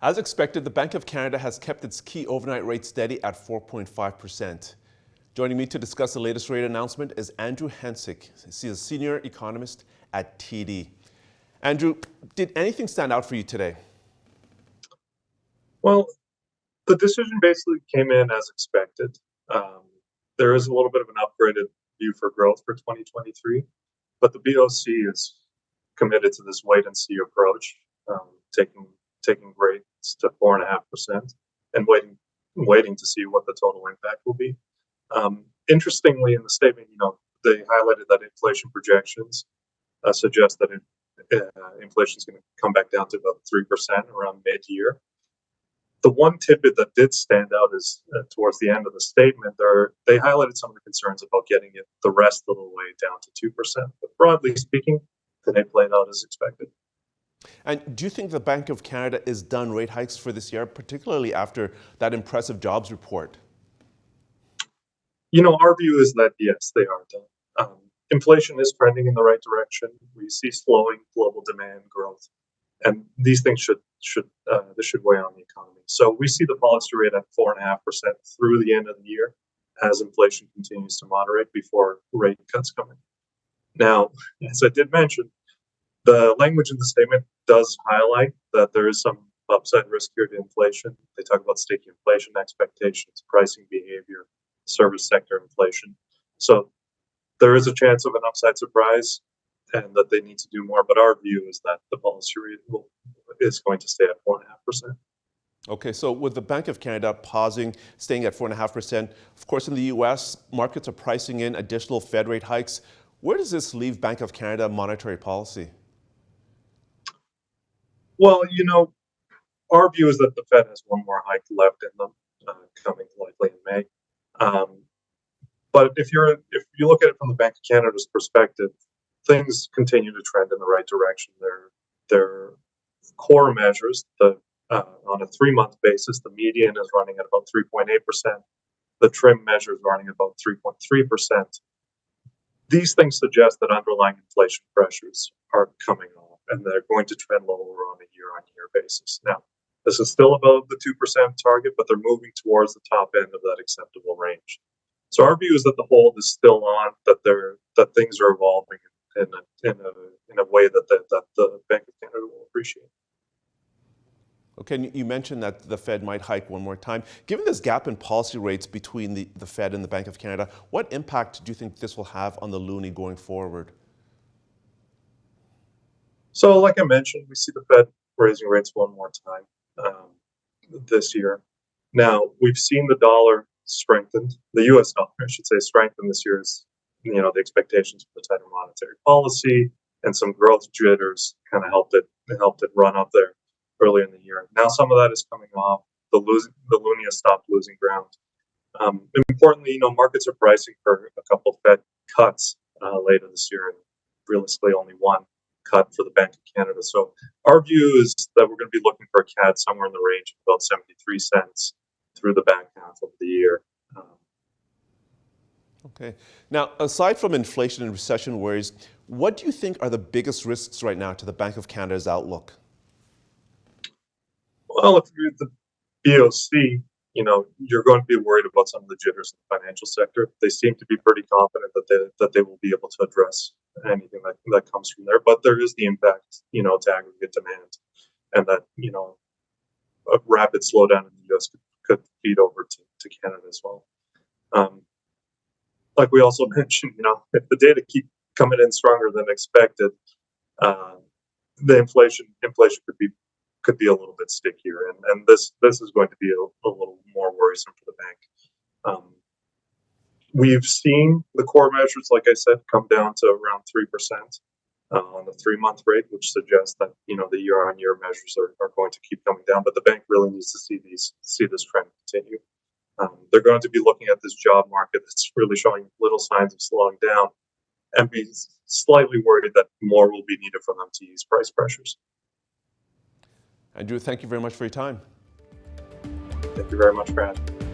As expected, the Bank of Canada has kept its key overnight rate steady at 4.5%. Joining me to discuss the latest rate announcement is Andrew Hensick. He's a senior economist at TD. Andrew, did anything stand out for you today? Well, the decision basically came in as expected. Um, there is a little bit of an upgraded view for growth for 2023, but the BOC is committed to this wait and see approach, taking rates to 4.5% and waiting to see what the total impact will be. Interestingly, in the statement, they highlighted that inflation projections suggest that inflation is going to come back down to about 3% around mid-year. The one tidbit that did stand out is towards the end of the statement, they highlighted some of the concerns about getting it the rest of the way down to 2%. But broadly speaking, today played out as expected. And do you think the Bank of Canada is done rate hikes for this year, particularly after that impressive jobs report? Our view is that yes, they are done. Inflation is trending in the right direction. We see slowing global demand growth, and these things should weigh on the economy. So we see the policy rate at 4.5% through the end of the year as inflation continues to moderate before rate cuts come in. Now, as I did mention, the language in the statement does highlight that there is some upside risk here to inflation. They talk about sticky inflation expectations, pricing behavior, service sector inflation. So there is a chance of an upside surprise and that they need to do more. But our view is that the policy rate is going to stay at 4.5%. Okay, so with the Bank of Canada staying at 4.5%, of course, in the U.S., markets are pricing in additional Fed rate hikes. Where does this leave Bank of Canada monetary policy? Well, our view is that the Fed has one more hike left in them, coming likely in May. But if you look at it from the Bank of Canada's perspective, things continue to trend in the right direction. Their core measures, on a 3-month basis, the median is running at about 3.8%. The trim measure is running about 3.3%. These things suggest that underlying inflation pressures are coming off, and they're going to trend lower on a year-on-year basis. Now, this is still above the 2% target, but they're moving towards the top end of that acceptable range. So our view is that the hold is still on, that things are evolving in a way that the Bank of Canada will appreciate. Okay, you mentioned that the Fed might hike one more time. Given this gap in policy rates between the Fed and the Bank of Canada, what impact do you think this will have on the loonie going forward? So, like I mentioned, we see the Fed raising rates one more time this year. Now, we've seen the dollar strengthened, the U.S. dollar, I should say, strengthened this year as, the expectations for the tighter monetary policy and some growth jitters kind of helped it run up there early in the year. Now some of that is coming off. The loonie has stopped losing ground. Importantly, markets are pricing for a couple Fed cuts later this year, and realistically only one cut for the Bank of Canada. So our view is that we're going to be looking for a CAD somewhere in the range of about 73 cents through the back half of the year. Okay. Now, aside from inflation and recession worries, what do you think are the biggest risks right now to the Bank of Canada's outlook? Well, if you're the BOC, you're going to be worried about some of the jitters in the financial sector. They seem to be pretty confident that they will be able to address anything that comes from there. But there is the impact, to aggregate demand, and that a rapid slowdown in the U.S. could feed over to Canada as well. Like we also mentioned, if the data keep coming in stronger than expected, the inflation could be a little bit stickier, and this is going to be a little more worrisome for the bank. We've seen the core measures, like I said, come down to around 3% on the 3-month rate, which suggests that the year-on-year measures are going to keep coming down. But the bank really needs to see this trend continue. They're going to be looking at this job market that's really showing little signs of slowing down, and be slightly worried that more will be needed for them to ease price pressures. Andrew, thank you very much for your time. Thank you very much for having me.